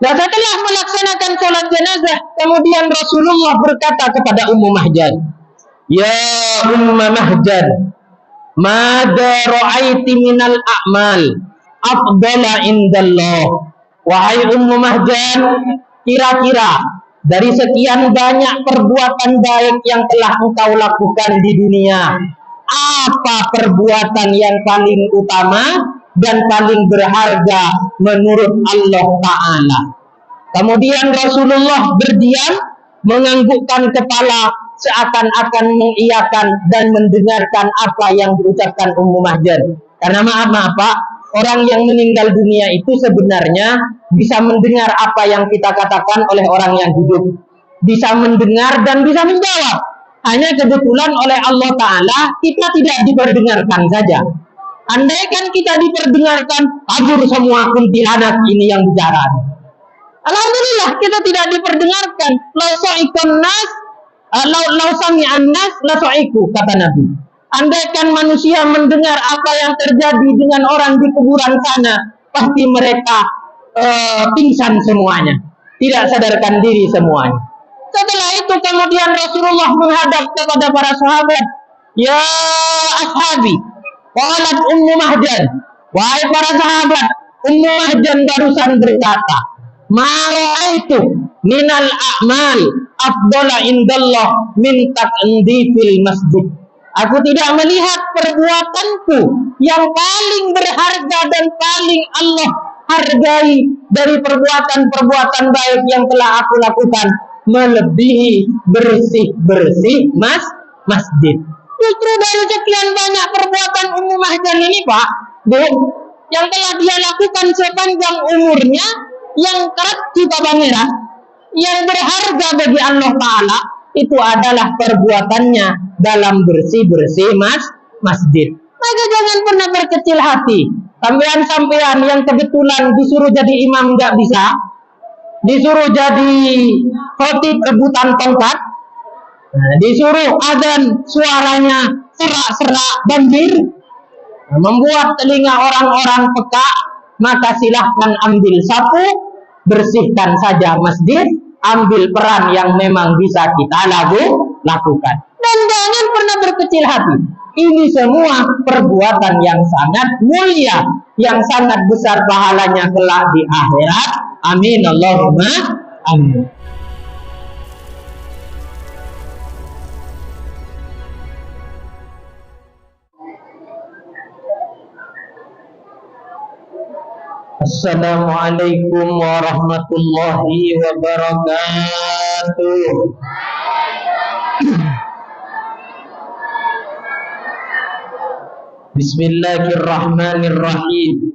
Dan setelah melaksanakan sholat jenazah, kemudian Rasulullah berkata kepada Ummu Mahjan, "Ya Ummu Mahjan, mada ra'aiti minal a'mal afdala indallah." Wahai Ummu Mahjan, kira-kira dari sekian banyak perbuatan baik yang telah engkau lakukan di dunia, apa perbuatan yang paling utama dan paling berharga menurut Allah Ta'ala? Kemudian Rasulullah berdiam, menganggukkan kepala seakan-akan mengiyakan dan mendengarkan apa yang diucapkan Ummu Mahjan. Karena maaf Pak, orang yang meninggal dunia itu sebenarnya bisa mendengar apa yang kita katakan oleh orang yang hidup, bisa mendengar dan bisa menjawab. Hanya kebetulan oleh Allah Ta'ala kita tidak diperdengarkan saja. Andaikan kita diperdengarkan, kabur semua kuntilanak ini yang bicara. Alhamdulillah kita tidak diperdengarkan. Lau sami'an nas la sa'iku, kata Nabi. Andaikan manusia mendengar apa yang terjadi dengan orang di kuburan sana, pasti mereka pingsan semuanya, tidak sadarkan diri semuanya. Setelah itu kemudian Rasulullah menghadap kepada para sahabat, "Ya ashabi," qalat Ummu Mahjan, wahai para sahabat, Ummu Mahjan barusan berkata, "Ma ra'aitu minal a'mal afdala indallah min taqndifil masjid." Aku tidak melihat perbuatanku yang paling berharga dan paling Allah hargai dari perbuatan-perbuatan baik yang telah aku lakukan melebihi bersih-bersih masjid. Justru dari sekian banyak perbuatan Ummu Mahjan ini Pak, Bu, yang telah dia lakukan sepanjang umurnya, yang kerap juga pangeran, yang berharga bagi Allah Ta'ala, itu adalah perbuatannya dalam bersih-bersih masjid. Maka jangan pernah berkecil hati. Sampean-sampean yang kebetulan disuruh jadi imam nggak bisa, disuruh jadi khotib rebutan tongkat, disuruh azan suaranya serak-serak banjir, membuat telinga orang-orang peka, maka silahkan ambil sapu, bersihkan saja masjid, ambil peran yang memang bisa kita lakukan. Dan jangan pernah berkecil hati. Ini semua perbuatan yang sangat mulia, yang sangat besar pahalanya kelak di akhirat. Amin Allahumma amin. Assalamualaikum warahmatullahi wabarakatuh. Bismillahirrahmanirrahim.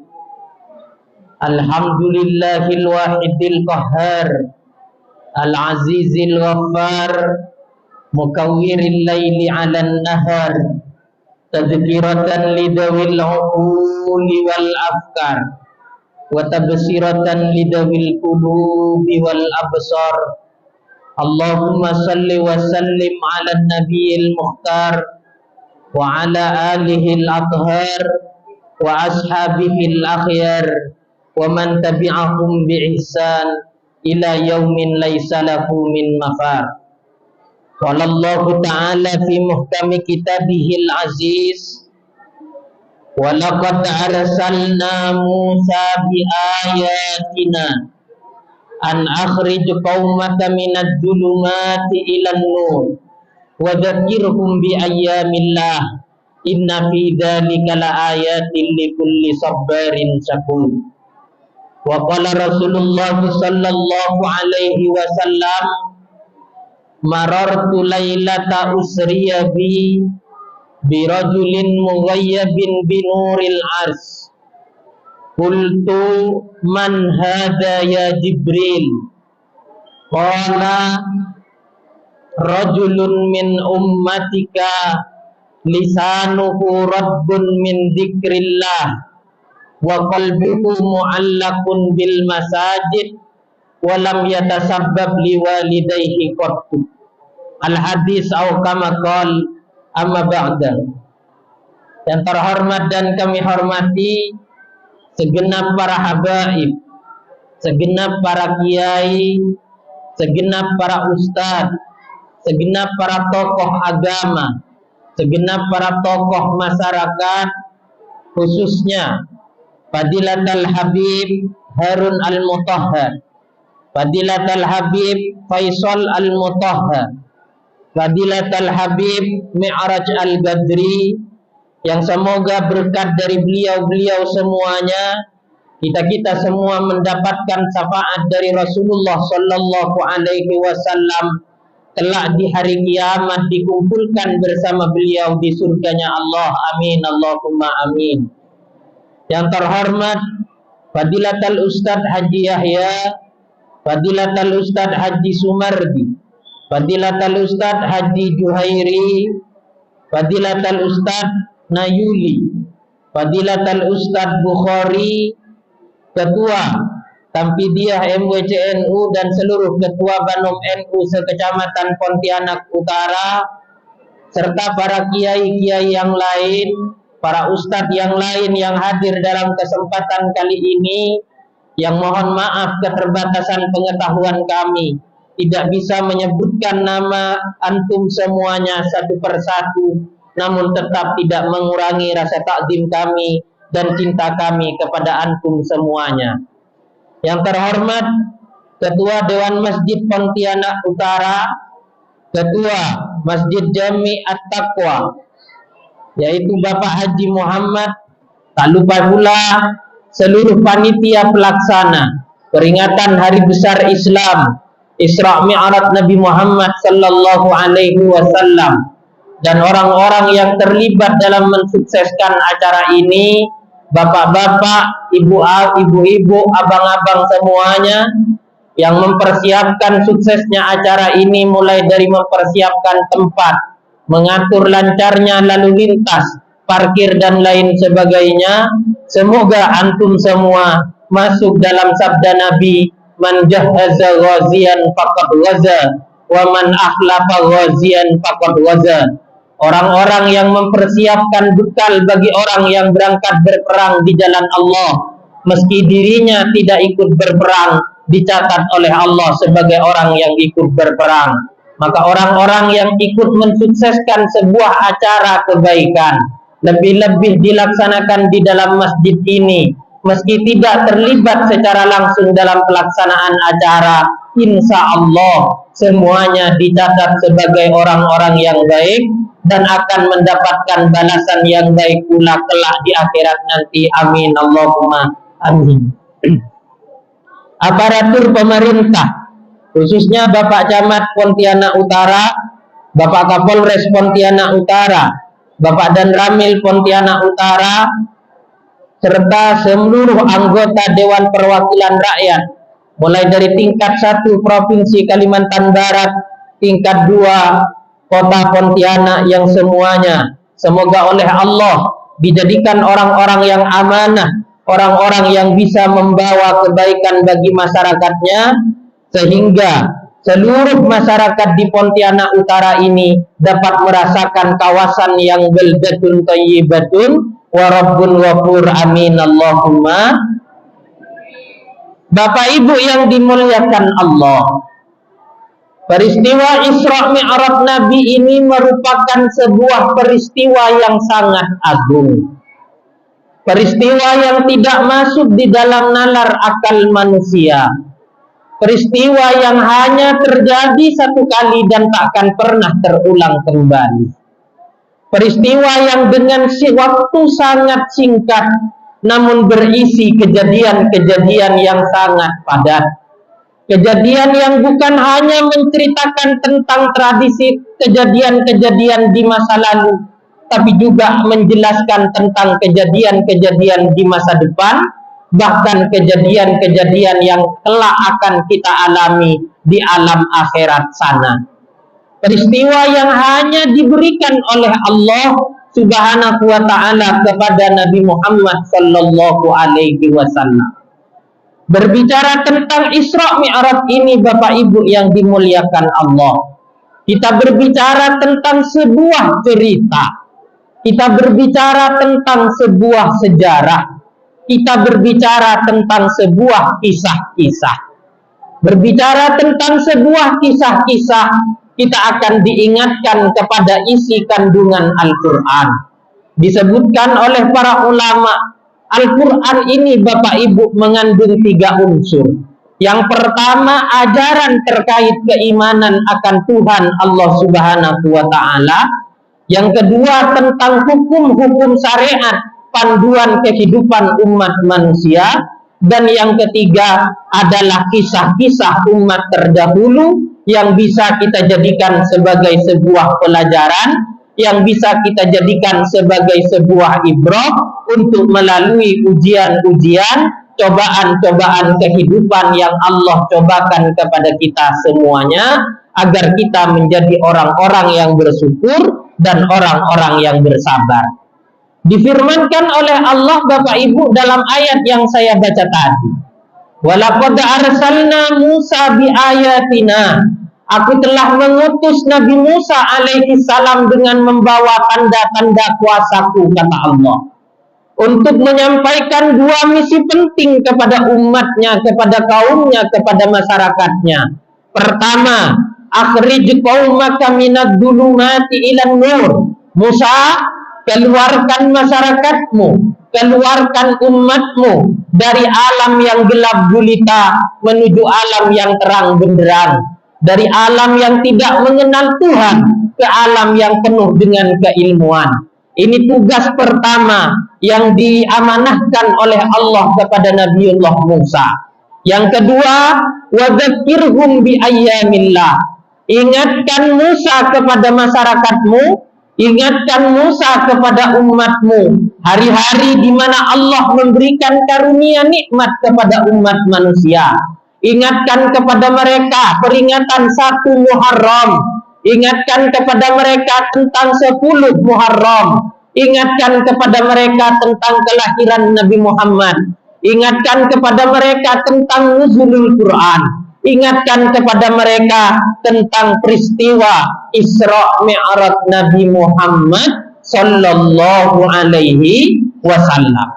Alhamdulillahil wahidil qahhar, al-azizil ghaffar, mukawwiril laili 'alan nahar, tadhkiratan lidawil uquli wal afkar, wa tabsiratan lidawil qulubi wal absar. Allahumma salli wa sallim 'ala nabiyil mukhtar wa 'ala alihi al-athhar wa ashabihi al-akhyar wa man tabi'ahum bi ihsan ila yaumin laisa lahu min mafar. Qala Allah ta'ala fi muhkami kitabihil aziz, wa laqad arsalna Musa bi ayatina an akhrij qaumaka minadh dhulumati ilan nur wa dzakirhum bi ayyamillah, inna fi dzalika laayatin likulli sabarin syakur. Wa qala Rasulullah sallallahu alaihi wasallam, marartu lailata usriya bi rajulin mughayyabin bi nuril ars, qultu man hadha ya Jibril, qala rajulun min ummatika lisanuhu rabbun min dzikrillah wa qalbuhu mu'allaqun bil masajid wa lam yatasabbab liwalidayhi qattu. Al hadis au kama qala, amma ba'da. Yang terhormat dan kami hormati segenap para habaib, segenap para kiai, segenap para ustadz, segenap para tokoh agama, segenap para tokoh masyarakat, khususnya Fadilatul Habib Harun Al-Mutahhar, Fadilatul Habib Faisal Al-Mutahhar, Fadilatul Habib Mi'raj Al-Badri, yang semoga berkat dari beliau-beliau semuanya kita semua mendapatkan syafaat dari Rasulullah Sallallahu Alaihi Wasallam, kelak di hari kiamat dikumpulkan bersama beliau di surganya Allah. Amin Allahumma amin. Yang terhormat Fadilatul Ustadz Haji Yahya, Fadilatul Ustadz Haji Sumardi, Fadilatul Ustadz Haji Juhairi, Fadilatul Ustadz Nayuli, Fadilatul Ustadz Bukhari, Ketua Tampidiyah MWCNU dan seluruh Ketua Banom NU sekecamatan Pontianak Utara, serta para kiai-kiai yang lain, para ustadz yang lain yang hadir dalam kesempatan kali ini, yang mohon maaf keterbatasan pengetahuan kami tidak bisa menyebutkan nama antum semuanya satu persatu, namun tetap tidak mengurangi rasa takdim kami dan cinta kami kepada antum semuanya. Yang terhormat Ketua Dewan Masjid Pontianak Utara, Ketua Masjid Jami At-Taqwa, yaitu Bapak Haji Muhammad, tak lupa pula seluruh panitia pelaksana peringatan Hari Besar Islam Isra Mi'raj Nabi Muhammad Sallallahu Alaihi Wasallam, dan orang-orang yang terlibat dalam mensukseskan acara ini, bapak-bapak, ibu-ibu, abang-abang semuanya yang mempersiapkan suksesnya acara ini, mulai dari mempersiapkan tempat, mengatur lancarnya lalu lintas, parkir dan lain sebagainya. Semoga antum semua masuk dalam sabda Nabi, man jahhaza ghaziyan faqad ghaza wa man akhlafa ghaziyan faqad ghaza. Orang-orang yang mempersiapkan bekal bagi orang yang berangkat berperang di jalan Allah, meski dirinya tidak ikut berperang, dicatat oleh Allah sebagai orang yang ikut berperang. Maka orang-orang yang ikut mensukseskan sebuah acara kebaikan, lebih-lebih dilaksanakan di dalam masjid ini, meski tidak terlibat secara langsung dalam pelaksanaan acara, insya Allah semuanya dicatat sebagai orang-orang yang baik dan akan mendapatkan balasan yang baik pula kelak di akhirat nanti. Amin Allahumma amin. Aparatur pemerintah, khususnya Bapak Camat Pontianak Utara, Bapak Kapolres Pontianak Utara, Bapak Danramil Pontianak Utara, serta seluruh anggota Dewan Perwakilan Rakyat, mulai dari tingkat 1 Provinsi Kalimantan Barat, tingkat 2 Kota Pontianak, yang semuanya semoga oleh Allah dijadikan orang-orang yang amanah, orang-orang yang bisa membawa kebaikan bagi masyarakatnya, sehingga seluruh masyarakat di Pontianak Utara ini dapat merasakan kawasan yang baldatun thayyibatun wa rabbun ghafur. Amin Allahumma. Bapak Ibu yang dimuliakan Allah, peristiwa Isra Mi'raj Nabi ini merupakan sebuah peristiwa yang sangat agung, peristiwa yang tidak masuk di dalam nalar akal manusia, peristiwa yang hanya terjadi satu kali dan takkan pernah terulang kembali, peristiwa yang dengan waktu sangat singkat namun berisi kejadian-kejadian yang sangat padat. Kejadian yang bukan hanya menceritakan tentang tradisi kejadian-kejadian di masa lalu, tapi juga menjelaskan tentang kejadian-kejadian di masa depan, bahkan kejadian-kejadian yang kelak akan kita alami di alam akhirat sana. Peristiwa yang hanya diberikan oleh Allah Subhanahu wa ta'ala kepada Nabi Muhammad Sallallahu Alaihi Wasallam. Berbicara tentang Isra Mi'raj ini, Bapak Ibu yang dimuliakan Allah, kita berbicara tentang sebuah cerita, kita berbicara tentang sebuah sejarah, kita berbicara tentang sebuah kisah-kisah. Berbicara tentang sebuah kisah-kisah, kita akan diingatkan kepada isi kandungan Al-Quran. Disebutkan oleh para ulama, Al-Quran ini Bapak Ibu mengandung 3 unsur. Yang pertama, ajaran terkait keimanan akan Tuhan Allah Subhanahu wa Ta'ala. Yang kedua, tentang hukum-hukum syariat, panduan kehidupan umat manusia. Dan yang ketiga adalah kisah-kisah umat terdahulu yang bisa kita jadikan sebagai sebuah pelajaran, yang bisa kita jadikan sebagai sebuah ibrah untuk melalui ujian-ujian, cobaan-cobaan kehidupan yang Allah cobakan kepada kita semuanya, agar kita menjadi orang-orang yang bersyukur dan orang-orang yang bersabar. Difirmankan oleh Allah Bapak Ibu dalam ayat yang saya baca tadi. Walaqad arsalna Musa biayatina. Aku telah mengutus Nabi Musa alaihi salam dengan membawa tanda-tanda kuasaku, kata Allah, untuk menyampaikan 2 misi penting kepada umatnya, kepada kaumnya, kepada masyarakatnya. Pertama, akhrij qaumaka minad dhulumati ilan nur. Musa, keluarkan masyarakatmu, keluarkan umatmu dari alam yang gelap gulita menuju alam yang terang benderang, dari alam yang tidak mengenal Tuhan ke alam yang penuh dengan keilmuan. Ini tugas pertama yang diamanahkan oleh Allah kepada Nabiullah Musa. Yang kedua, wadzakirhum bi ayyamillah. Ingatkan Musa kepada masyarakatmu, ingatkan Musa kepada umatmu, hari-hari di mana Allah memberikan karunia nikmat kepada umat manusia. Ingatkan kepada mereka peringatan 1 Muharram. Ingatkan kepada mereka tentang 10 Muharram. Ingatkan kepada mereka tentang kelahiran Nabi Muhammad. Ingatkan kepada mereka tentang nuzulul Quran. Ingatkan kepada mereka tentang peristiwa Isra Mi'raj Nabi Muhammad sallallahu alaihi wasallam.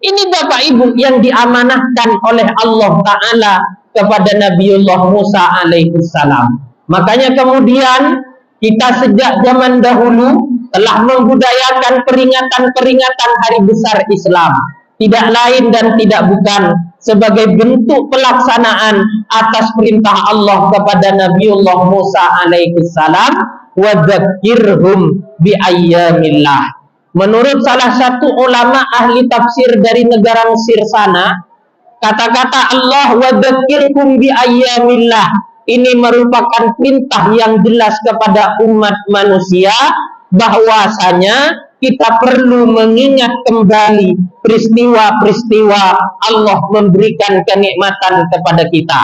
Ini Bapak Ibu yang diamanahkan oleh Allah Ta'ala kepada Nabiullah Musa alaihi salam. Makanya kemudian kita sejak zaman dahulu telah membudayakan peringatan-peringatan hari besar Islam. Tidak lain dan tidak bukan sebagai bentuk pelaksanaan atas perintah Allah kepada Nabiullah Musa alaihi salam, wa dzakirhum bi ayyamillah. Menurut salah satu ulama ahli tafsir dari negara Mesir sana, kata-kata Allah wa dzakirhum bi ayyamillah ini merupakan perintah yang jelas kepada umat manusia bahwasanya kita perlu mengingat kembali peristiwa-peristiwa Allah memberikan kenikmatan kepada kita.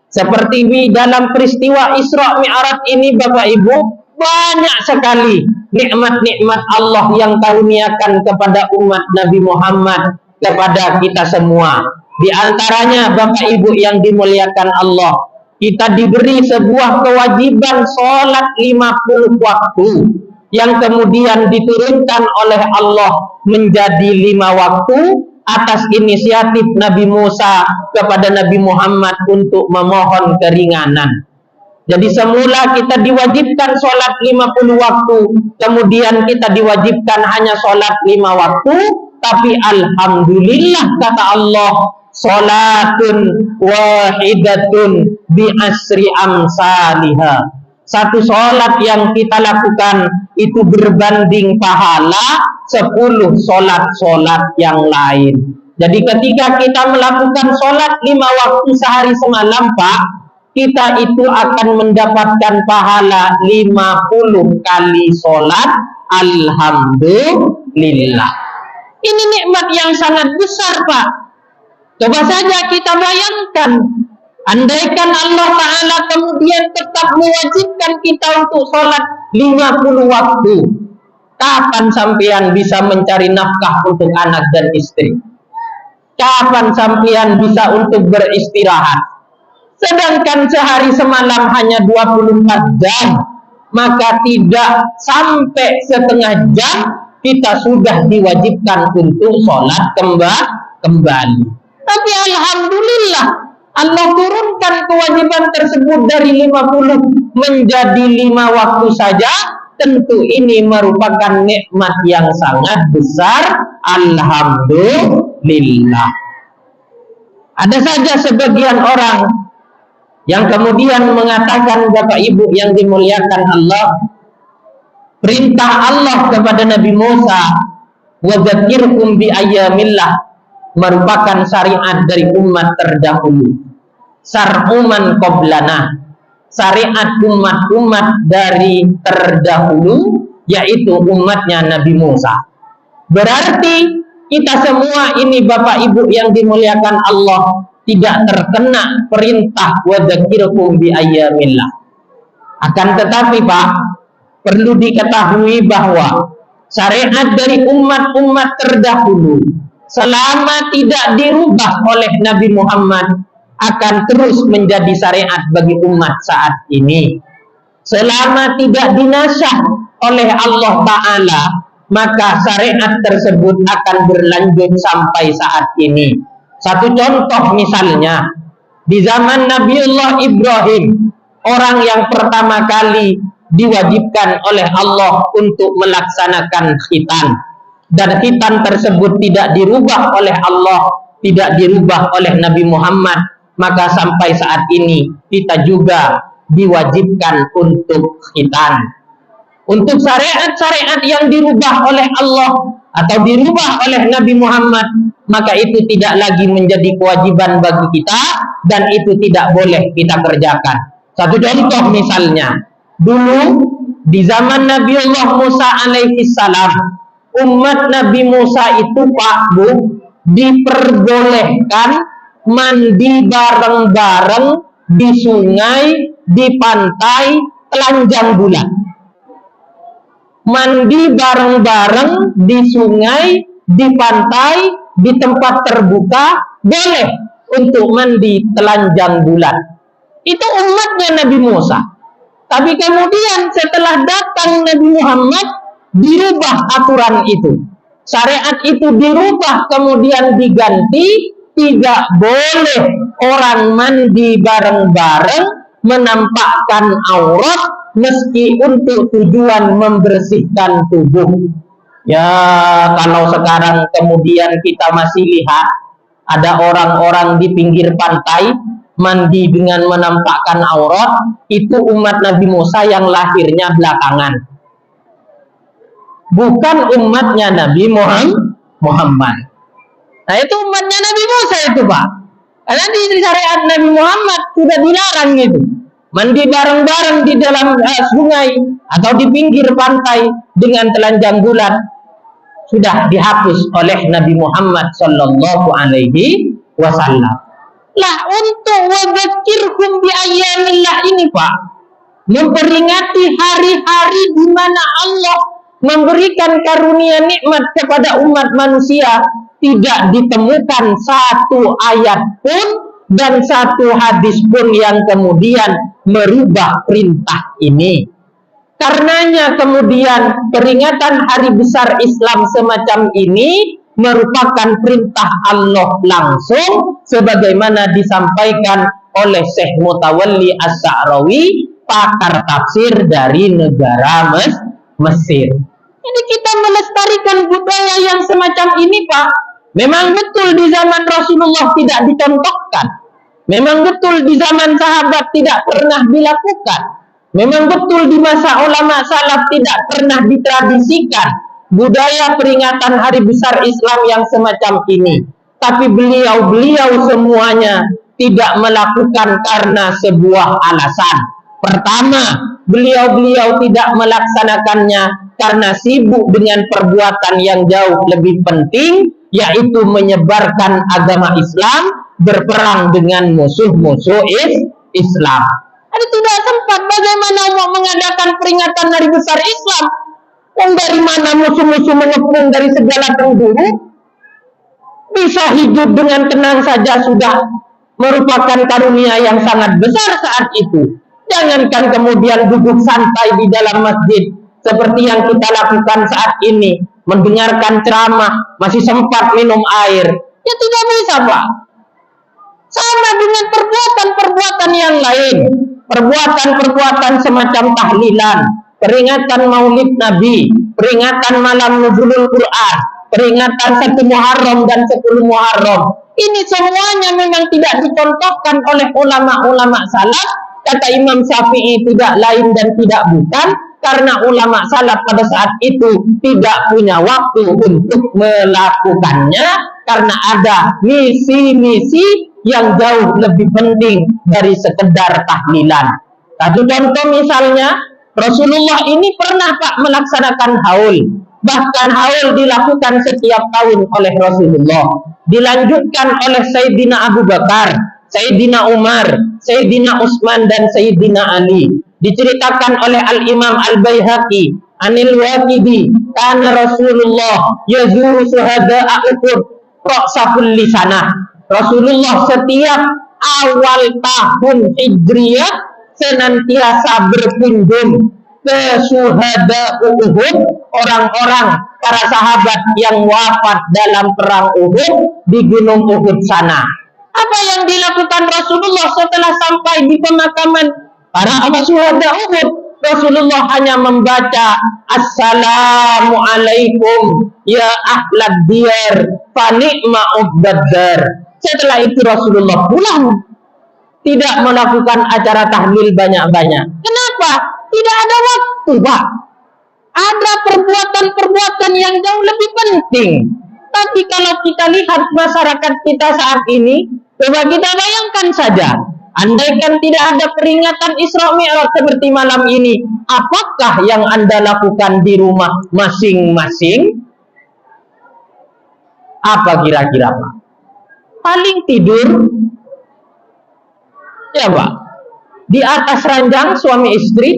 Seperti di dalam peristiwa Isra Mi'raj ini Bapak Ibu, banyak sekali nikmat-nikmat Allah yang karuniakan kepada umat Nabi Muhammad, kepada kita semua. Di antaranya Bapak Ibu yang dimuliakan Allah, kita diberi sebuah kewajiban sholat 50 waktu yang kemudian diturunkan oleh Allah menjadi 5 waktu atas inisiatif Nabi Musa kepada Nabi Muhammad untuk memohon keringanan. Jadi semula kita diwajibkan sholat 50 waktu, kemudian kita diwajibkan hanya sholat 5 waktu, tapi alhamdulillah kata Allah, sholatun wahidatun bi asri amsalihah. Satu sholat yang kita lakukan itu berbanding pahala 10 sholat-sholat yang lain. Jadi ketika kita melakukan sholat 5 waktu sehari semalam Pak, kita itu akan mendapatkan pahala 50 kali sholat. Alhamdulillah. Ini nikmat yang sangat besar Pak. Coba saja kita bayangkan, andaikan Allah Ta'ala kemudian tetap mewajibkan kita untuk sholat 50 waktu, kapan sampean bisa mencari nafkah untuk anak dan istri? Kapan sampean bisa untuk beristirahat? Sedangkan sehari semalam hanya 24 jam, maka tidak sampai setengah jam kita sudah diwajibkan untuk sholat kembali. Tapi alhamdulillah Allah turunkan kewajiban tersebut dari 50 menjadi 5 waktu saja. Tentu ini merupakan nikmat yang sangat besar. Alhamdulillah. Ada saja sebagian orang yang kemudian mengatakan, Bapak Ibu yang dimuliakan Allah, perintah Allah kepada Nabi Musa, wa dzakirhum bi ayyamillah, merupakan syariat dari umat terdahulu. Sar'uman qablana, syariat umat-umat dari terdahulu, yaitu umatnya Nabi Musa. Berarti kita semua ini Bapak Ibu yang dimuliakan Allah tidak terkena perintah wa dzakirhum bi ayyamillah. Akan tetapi Pak, perlu diketahui bahwa syariat dari umat-umat terdahulu selama tidak dirubah oleh Nabi Muhammad akan terus menjadi syariat bagi umat saat ini. Selama tidak dinasah oleh Allah Ta'ala, maka syariat tersebut akan berlanjut sampai saat ini. Satu contoh misalnya, di zaman Nabiullah Ibrahim, orang yang pertama kali diwajibkan oleh Allah untuk melaksanakan khitan, dan khitan tersebut tidak dirubah oleh Allah, tidak dirubah oleh Nabi Muhammad, maka sampai saat ini kita juga diwajibkan untuk khitan. Untuk syariat-syariat yang dirubah oleh Allah atau dirubah oleh Nabi Muhammad, maka itu tidak lagi menjadi kewajiban bagi kita dan itu tidak boleh kita kerjakan. Satu contoh misalnya, dulu di zaman Nabiullah Musa alaihi salam, umat Nabi Musa itu Pak Bu diperbolehkan mandi bareng-bareng di sungai, di pantai telanjang bulan. Mandi bareng-bareng di sungai, di pantai, di tempat terbuka, boleh untuk mandi telanjang bulan. Itu umatnya Nabi Musa. Tapi kemudian setelah datang Nabi Muhammad, dirubah aturan itu. Syariat itu dirubah, kemudian diganti, tidak boleh orang mandi bareng-bareng menampakkan aurat meski untuk tujuan membersihkan tubuh. Ya, kalau sekarang kemudian kita masih lihat ada orang-orang di pinggir pantai mandi dengan menampakkan aurat, itu umat Nabi Musa yang lahirnya belakangan, bukan umatnya Nabi Muhammad. Nah, itu umatnya Nabi Musa itu Pak. Karena di syariat Nabi Muhammad sudah dilarang itu. Mandi bareng-bareng di dalam sungai atau di pinggir pantai dengan telanjang bulan sudah dihapus oleh Nabi Muhammad sallallahu alaihi wasallam. Lah, untuk wadzakirhum bi ayyamillah ini Pak, memperingati hari-hari di mana Allah memberikan karunia nikmat kepada umat manusia, tidak ditemukan satu ayat pun dan satu hadis pun yang kemudian merubah perintah ini. Karenanya kemudian peringatan hari besar Islam semacam ini merupakan perintah Allah langsung, sebagaimana disampaikan oleh Syekh Mutawalli As-Sa'rawi, pakar tafsir dari negara Mesir. Jadi kita melestarikan budaya yang semacam ini Pak. Memang betul di zaman Rasulullah tidak dicontohkan. Memang betul di zaman sahabat tidak pernah dilakukan. Memang betul di masa ulama salaf tidak pernah ditradisikan budaya peringatan hari besar Islam yang semacam ini. Tapi beliau-beliau semuanya tidak melakukan karena sebuah alasan. Pertama, beliau-beliau tidak melaksanakannya karena sibuk dengan perbuatan yang jauh lebih penting, yaitu menyebarkan agama Islam, berperang dengan musuh-musuh Islam. Ada tidak sempat bagaimana mau mengadakan peringatan hari besar Islam? Dari mana musuh-musuh mengepung dari segala penjuru? Bisa hidup dengan tenang saja sudah merupakan karunia yang sangat besar saat itu. Jangankan kemudian duduk santai di dalam masjid seperti yang kita lakukan saat ini, mendengarkan ceramah, masih sempat minum air. Ya tidak bisa, Pak. Sama dengan perbuatan-perbuatan yang lain. Perbuatan-perbuatan semacam tahlilan, peringatan maulid Nabi, peringatan malam nuzulul Quran, peringatan 1 Muharram dan 10 Muharram. Ini semuanya memang tidak dicontohkan oleh ulama-ulama salaf. Kata Imam Syafi'i tidak lain dan tidak bukan karena ulama salaf pada saat itu tidak punya waktu untuk melakukannya karena ada misi-misi yang jauh lebih penting dari sekedar tahlilan. Satu contoh misalnya, Rasulullah ini pernah Pak melaksanakan haul. Bahkan haul dilakukan setiap tahun oleh Rasulullah. Dilanjutkan oleh Sayyidina Abu Bakar, Sayyidina Umar, Sayyidina Utsman dan Sayyidina Ali. Diceritakan oleh Al-Imam Al-Baihaqi, Anil Waqidi, kana Rasulullah yazuru syuhada'a Uhud ra'saful lisanah. Rasulullah setiap awal tahun Hijriyah senantiasa berkunjung ke syuhada Uhud, orang-orang para sahabat yang wafat dalam perang Uhud di Gunung Uhud sana. Apa yang dilakukan Rasulullah setelah sampai di pemakaman para syuhada Uhud? Rasulullah hanya membaca Assalamualaikum ya ahlad diyar fa ni'ma uqdad. Setelah itu Rasulullah pulang, tidak melakukan acara tahlil banyak-banyak. Kenapa? Tidak ada waktu, Pak. Ada perbuatan-perbuatan yang jauh lebih penting. Tapi kalau kita lihat masyarakat kita saat ini, coba kita bayangkan saja, andaikan tidak ada peringatan Isra Mi'raj seperti malam ini, apakah yang Anda lakukan di rumah masing-masing? Apa kira-kira, Pak? Paling tidur, ya Pak, di atas ranjang suami istri,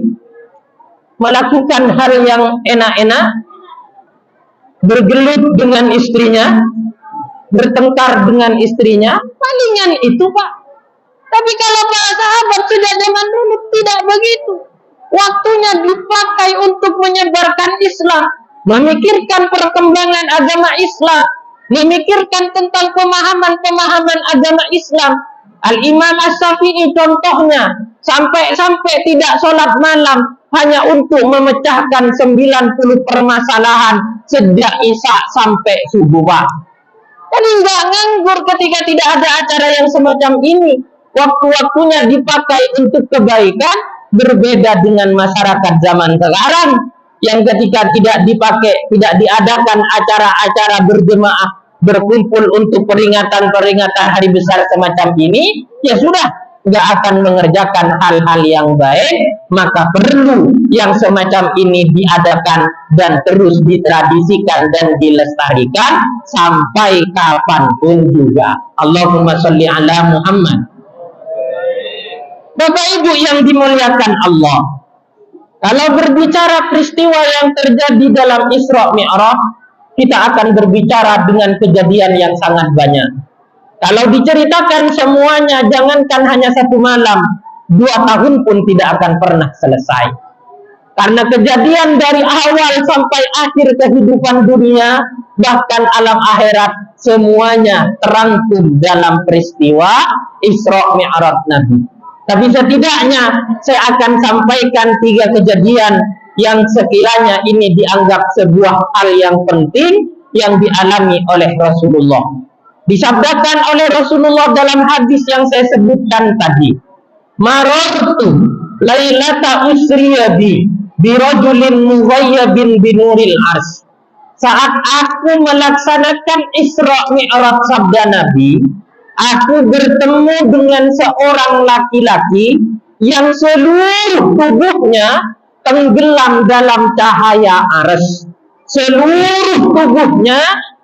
melakukan hal yang enak-enak, bergelut dengan istrinya, bertengkar dengan istrinya, palingan itu Pak. Tapi kalau para sahabat sudah zaman dulu tidak begitu. Waktunya dipakai untuk menyebarkan Islam, memikirkan perkembangan agama Islam, memikirkan tentang pemahaman-pemahaman agama Islam. Al-Imam As-Syafi'i contohnya sampai tidak sholat malam hanya untuk memecahkan 90 permasalahan sejak Isya sampai subuh, Pak. Kan nggak nganggur ketika tidak ada acara yang semacam ini. Waktu-waktunya dipakai untuk kebaikan, berbeda dengan masyarakat zaman sekarang yang ketika tidak dipakai, tidak diadakan acara-acara berjemaah, berkumpul untuk peringatan-peringatan hari besar semacam ini, ya sudah, nggak akan mengerjakan hal-hal yang baik. Maka perlu yang semacam ini diadakan dan terus ditradisikan dan dilestarikan sampai kapanpun juga. Allahumma sholli ala Muhammad. Bapak Ibu yang dimuliakan Allah, kalau berbicara peristiwa yang terjadi dalam Isra Mi'raj, kita akan berbicara dengan kejadian yang sangat banyak. Kalau diceritakan semuanya, jangankan hanya 1 malam, 2 tahun pun tidak akan pernah selesai. Karena kejadian dari awal sampai akhir kehidupan dunia, bahkan alam akhirat, semuanya terangkum dalam peristiwa Isra Mi'raj Nabi. Tapi setidaknya saya akan sampaikan 3 kejadian yang sekiranya ini dianggap sebuah hal yang penting yang dialami oleh Rasulullah. Disabdakan oleh Rasulullah dalam hadis yang saya sebutkan tadi, marartu lailata usriya bi rajulin mughayyabin binuril ars. Saat aku melaksanakan Isra Mi'raj sabda Nabi, aku bertemu dengan seorang laki-laki yang seluruh tubuhnya tenggelam dalam cahaya arsy. Seluruh tubuhnya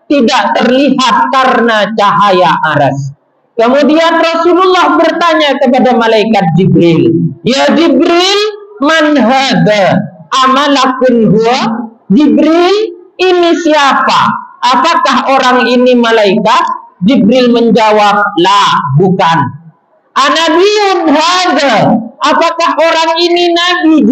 tidak terlihat karena cahaya arsy. Kemudian Rasulullah bertanya kepada malaikat Jibril, "Ya Jibril, man hadha? Amalakun huwa?" Jibril, ini siapa? Apakah orang ini malaikat? Jibril menjawab, "La, bukan." "Anabiyun hadha? Apakah orang ini nabi?"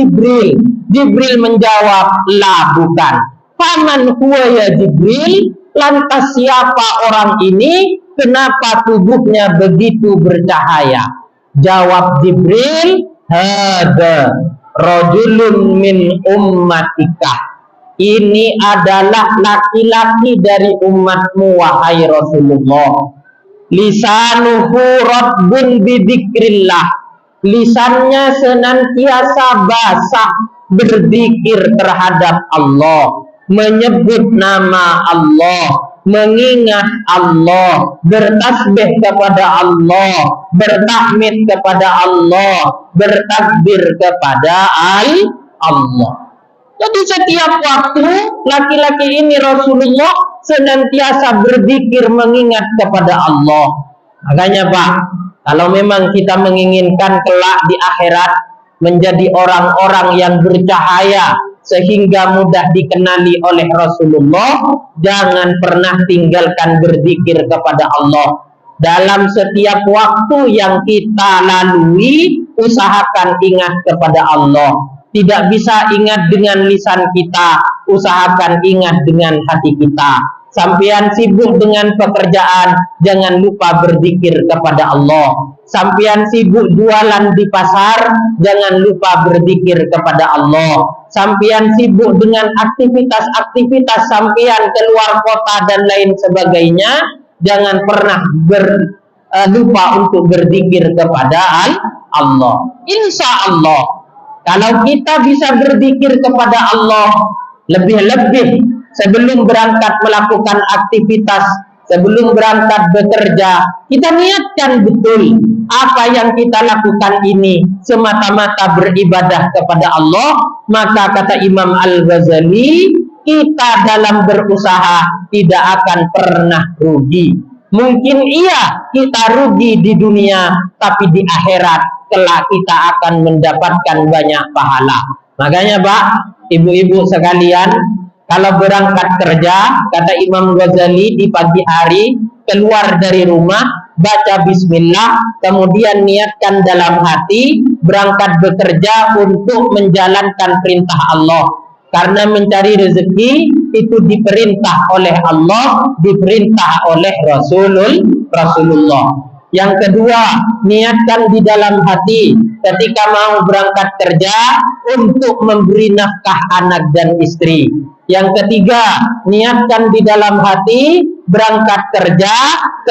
Jibril menjawab, "La, bukan." "Faman huwa ya Jibril?" Lantas siapa orang ini? Kenapa tubuhnya begitu bercahaya? Jawab Jibril, hada rajulun min ummatika. Ini adalah laki-laki dari umatmu, wahai Rasulullah. Lisanuhu rabbun bidzikrillah. Lisannya senantiasa basah berzikir terhadap Allah, menyebut nama Allah, mengingat Allah, bertasbih kepada Allah, bertahmid kepada Allah, bertakbir kepada Allah. Jadi setiap waktu laki-laki ini Rasulullah senantiasa berzikir mengingat kepada Allah. Makanya Pak, kalau memang kita menginginkan kelak di akhirat menjadi orang-orang yang bercahaya sehingga mudah dikenali oleh Rasulullah, jangan pernah tinggalkan berzikir kepada Allah. Dalam setiap waktu yang kita lalui, usahakan ingat kepada Allah. Tidak bisa ingat dengan lisan kita, usahakan ingat dengan hati kita. Sampian sibuk dengan pekerjaan, jangan lupa berzikir kepada Allah. Sampian sibuk jualan di pasar, jangan lupa berzikir kepada Allah. Sampian sibuk dengan aktivitas-aktivitas sampian keluar kota dan lain sebagainya, jangan pernah lupa untuk berzikir kepada Allah. Insya Allah, kalau kita bisa berzikir kepada Allah lebih-lebih sebelum berangkat melakukan aktivitas, sebelum berangkat bekerja, kita niatkan betul apa yang kita lakukan ini semata-mata beribadah kepada Allah, maka kata Imam Al-Ghazali, kita dalam berusaha tidak akan pernah rugi. Mungkin iya kita rugi di dunia, tapi di akhirat kelak kita akan mendapatkan banyak pahala. Makanya Pak, ibu-ibu sekalian, kalau berangkat kerja, kata Imam Ghazali, di pagi hari keluar dari rumah, baca bismillah, kemudian niatkan dalam hati berangkat bekerja untuk menjalankan perintah Allah. Karena mencari rezeki itu diperintah oleh Allah, diperintah oleh Rasulullah. Yang kedua, niatkan di dalam hati ketika mau berangkat kerja untuk memberi nafkah anak dan istri. Yang ketiga, niatkan di dalam hati berangkat kerja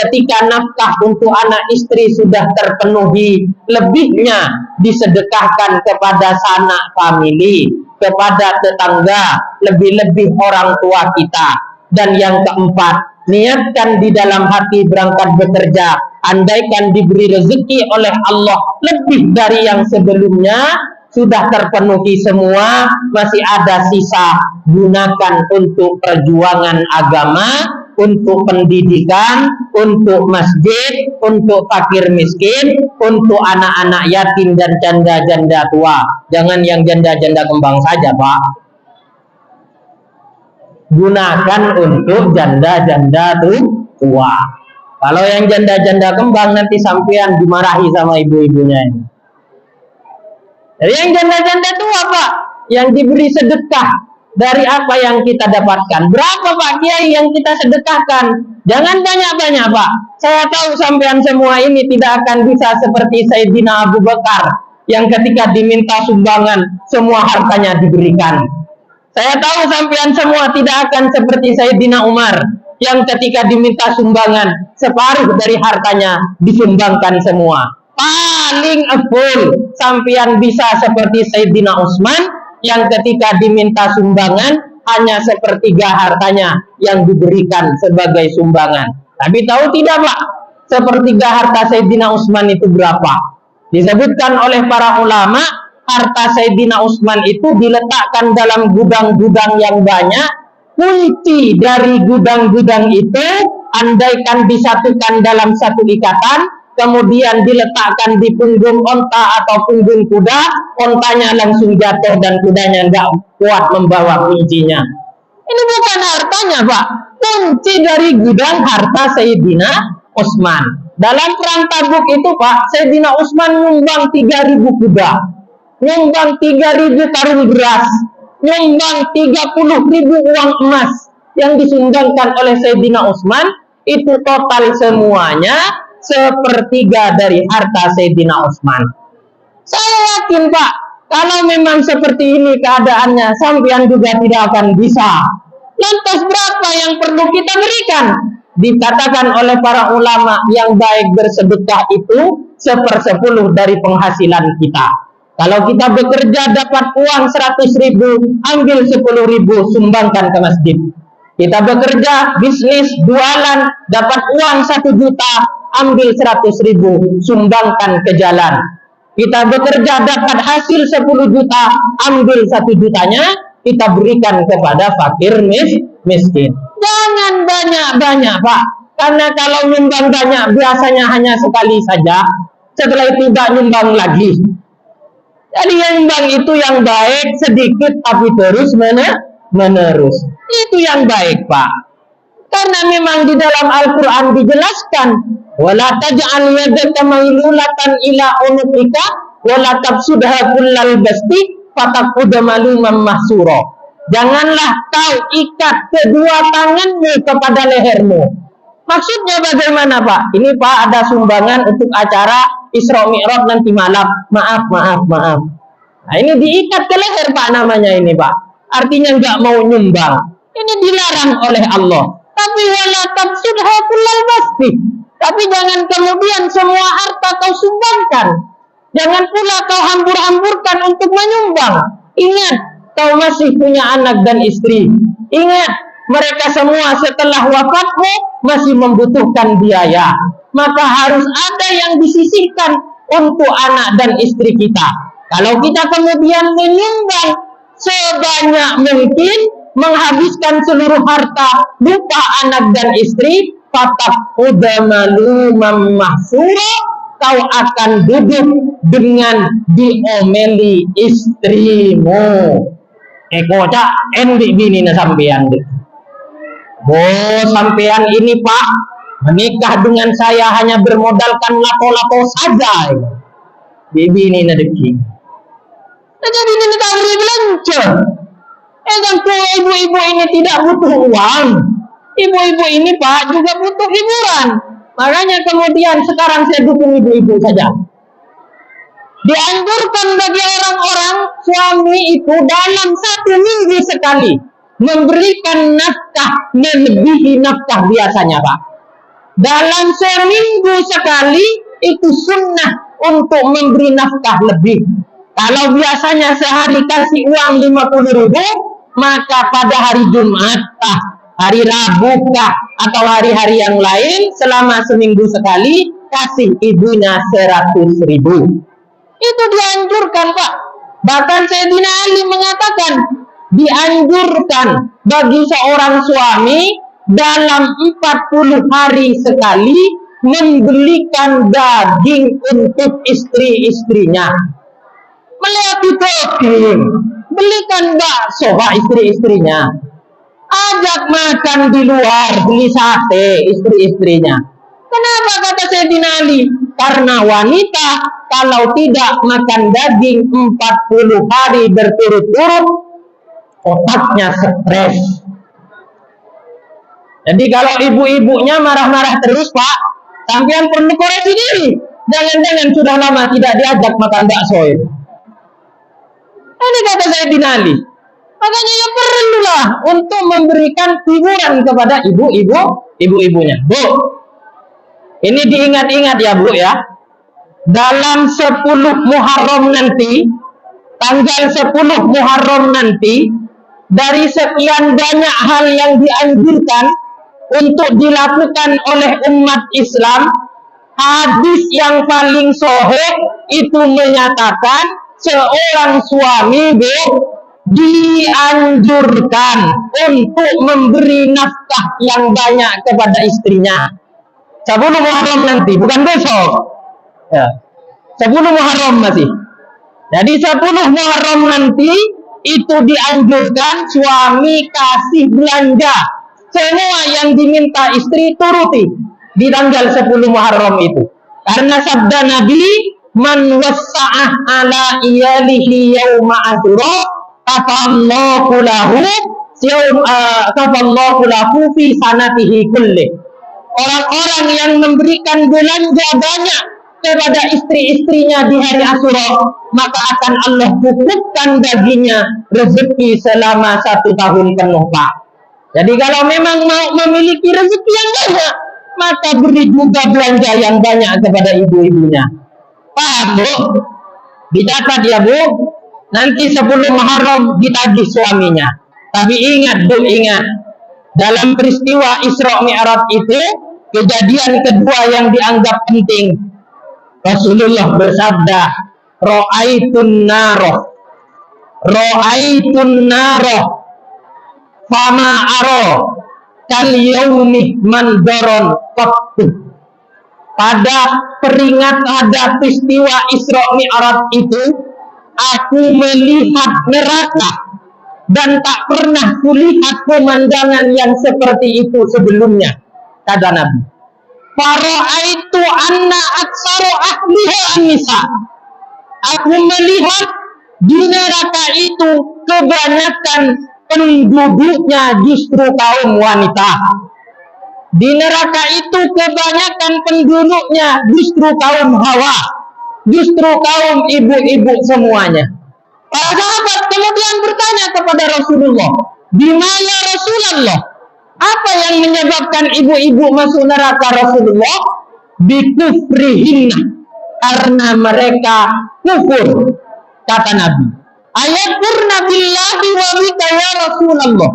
ketika nafkah untuk anak istri sudah terpenuhi, lebihnya disedekahkan kepada sanak famili, kepada tetangga, lebih-lebih orang tua kita. Dan yang keempat, niatkan di dalam hati berangkat bekerja, andaikan diberi rezeki oleh Allah lebih dari yang sebelumnya, sudah terpenuhi semua, masih ada sisa, gunakan untuk perjuangan agama, untuk pendidikan, untuk masjid, untuk fakir miskin, untuk anak-anak yatim dan janda-janda tua. Jangan yang janda-janda kembang saja Pak, gunakan untuk janda-janda tua. Kalau yang janda-janda kembang nanti sampean dimarahi sama ibu-ibunya ini. Jadi yang janda-janda tua Pak, yang diberi sedekah dari apa yang kita dapatkan. Berapa Pak Kiai yang kita sedekahkan? Jangan banyak-banyak Pak. Saya tahu sampean semua ini tidak akan bisa seperti Sayyidina Abu Bakar yang ketika diminta sumbangan semua hartanya diberikan. Saya tahu sampean semua tidak akan seperti Sayyidina Umar yang ketika diminta sumbangan separuh dari hartanya disumbangkan semua. Paling full sampean bisa seperti Sayyidina Utsman yang ketika diminta sumbangan hanya sepertiga hartanya yang diberikan sebagai sumbangan. Tapi tahu tidak Pak, sepertiga harta Sayyidina Utsman itu berapa? Disebutkan oleh para ulama, harta Sayyidina Utsman itu diletakkan dalam gudang-gudang yang banyak. Kunci dari gudang-gudang itu andaikan disatukan dalam satu ikatan, kemudian diletakkan di punggung onta atau punggung kuda, ontanya langsung jatuh dan kudanya nggak kuat membawa kuncinya. Ini bukan hartanya Pak, kunci dari gudang harta Sayyidina Utsman. Dalam perang Tabuk itu Pak, Sayyidina Utsman nyumbang 3.000 kuda, nyumbang 3.000 karung beras, nyumbang 30.000 uang emas. yang disumbangkan oleh Sayyidina Utsman itu total semuanya sepertiga dari harta Sayyidina Utsman. Saya yakin Pak, kalau memang seperti ini keadaannya, sampean juga tidak akan bisa. Lantas berapa yang perlu kita berikan? Dikatakan oleh para ulama yang baik bersedekah itu 1/10 dari penghasilan kita. Kalau kita bekerja dapat uang 100.000, ambil 10.000 sumbangkan ke masjid. Kita bekerja, bisnis, jualan, dapat uang 1 juta, ambil 100.000 sumbangkan ke jalan. Kita bekerja dapat hasil 10 juta, ambil 1 jutanya, kita berikan kepada fakir miskin. Jangan banyak-banyak Pak, karena kalau nyumbang banyak biasanya hanya sekali saja, setelah itu tidak nyumbang lagi. Jadi yang nyumbang itu yang baik, sedikit tapi terus menerus. Itu yang baik Pak. Karena memang di dalam Al-Quran dijelaskan, wala taj'al yadaka maglulatan ila unuqika wala tabsudha kullal basti fataquda maluman mahsura. Janganlah kau ikat kedua tanganmu kepada lehermu. Maksudnya bagaimana Pak? Ini Pak ada sumbangan untuk acara Isra Mi'raj nanti malam. Maaf. Nah, ini diikat ke leher Pak namanya ini Pak. Artinya nggak mau nyumbang. Ini dilarang oleh Allah. Tapi wala tabsudha kullal basti. Tapi jangan kemudian semua harta kau sumbangkan. Jangan pula kau hambur-hamburkan untuk menyumbang. Ingat, kau masih punya anak dan istri. Ingat, mereka semua setelah wafatmu masih membutuhkan biaya. Maka harus ada yang disisihkan untuk anak dan istri kita. Kalau kita kemudian menyumbang sebanyak mungkin, menghabiskan seluruh harta, lupa anak dan istri, fataquda maluman mahsura, kau akan duduk dengan diomeli istrimu. Kocak endi bini na sampean. Oh, sampean ini Pak menikah dengan saya hanya bermodalkan lato-lato saja. Bibi ini nadeki. Jadi ini tak beri belanja. Tentu ibu-ibu ini tidak butuh uang. Ibu-ibu ini Pak juga butuh hiburan. Makanya kemudian sekarang saya dukung ibu-ibu saja. Dianjurkan bagi orang-orang suami itu dalam 1 minggu sekali memberikan nafkah melebihi nafkah biasanya Pak. Dalam seminggu sekali itu sunnah untuk memberi nafkah lebih. Kalau biasanya sehari kasih uang 50.000, maka pada hari Jumat, hari Rabu, atau hari-hari yang lain selama seminggu sekali kasih ibunya 100.000. Itu dianjurkan Pak. Bahkan Sayyidina Ali mengatakan dianjurkan bagi seorang suami dalam 40 hari sekali membelikan daging untuk istri-istrinya. Melewati topping, belikan bakso Pak istri-istrinya. Ajak makan di luar, beli sate istri-istrinya. Kenapa kata Sayyidina Ali? Karena wanita kalau tidak makan daging 40 hari berturut-turut, otaknya stres. Jadi kalau ibu-ibunya marah-marah terus Pak, sampean perlu koreksi diri. Jangan-jangan sudah lama tidak diajak makan bakso itu. Ini kata Sayyidina Ali. Makanya ya perlulah untuk memberikan hiburan kepada ibu-ibunya. Bu, ini diingat-ingat ya Bu ya. Dalam 10 Muharram nanti, tanggal 10 Muharram nanti, dari sekian banyak hal yang dianjurkan untuk dilakukan oleh umat Islam, hadis yang paling sahih itu menyatakan seorang suami Bu dianjurkan untuk memberi nafkah yang banyak kepada istrinya. 10 Muharram nanti, bukan besok. Ya. 10 Muharram masih. Jadi 10 Muharram nanti itu dianjurkan suami kasih belanja. Semua yang diminta istri turuti di tanggal 10 Muharram itu. Karena sabda Nabi, man wassa'ah ala iyalihi yawma asyura, kafallahu lahu kafallahu lahu fi sanatihi kulli. Orang-orang yang memberikan belanja banyak kepada istri-istrinya di hari Asyura, maka akan Allah cukupkan baginya rezeki selama 1 tahun penuh, Pak. Jadi kalau memang mau memiliki rezeki yang banyak, maka beri juga belanja yang banyak kepada ibu-ibunya. Paham, Bu? Dicatat ya, Bu. Nanti 10 Muharram ditagih suaminya. Tapi ingat, Bu, ingat. Dalam peristiwa Isra Mi'raj itu, kejadian kedua yang dianggap penting, Rasulullah bersabda, Ra'aitun naroh fama aro kal yaumi mandaron qattu. Pada peristiwa Isra Mi'raj itu, aku melihat neraka dan tak pernah kulihat pemandangan yang seperti itu sebelumnya, kata Nabi. Fara'aitu anna aksaru ahliha an-nisa. Aku melihat di neraka itu kebanyakan penduduknya justru kaum wanita. Di neraka itu kebanyakan penduduknya justru kaum hawa, justru kaum ibu-ibu semuanya. Para sahabat kemudian bertanya kepada Rasulullah, "Bimana Rasulullah? Apa yang menyebabkan ibu-ibu masuk neraka Rasulullah?" Bikufrihinna, karena mereka kufur, kata Nabi. Ayakurna billahi wa bika ya Rasulullah.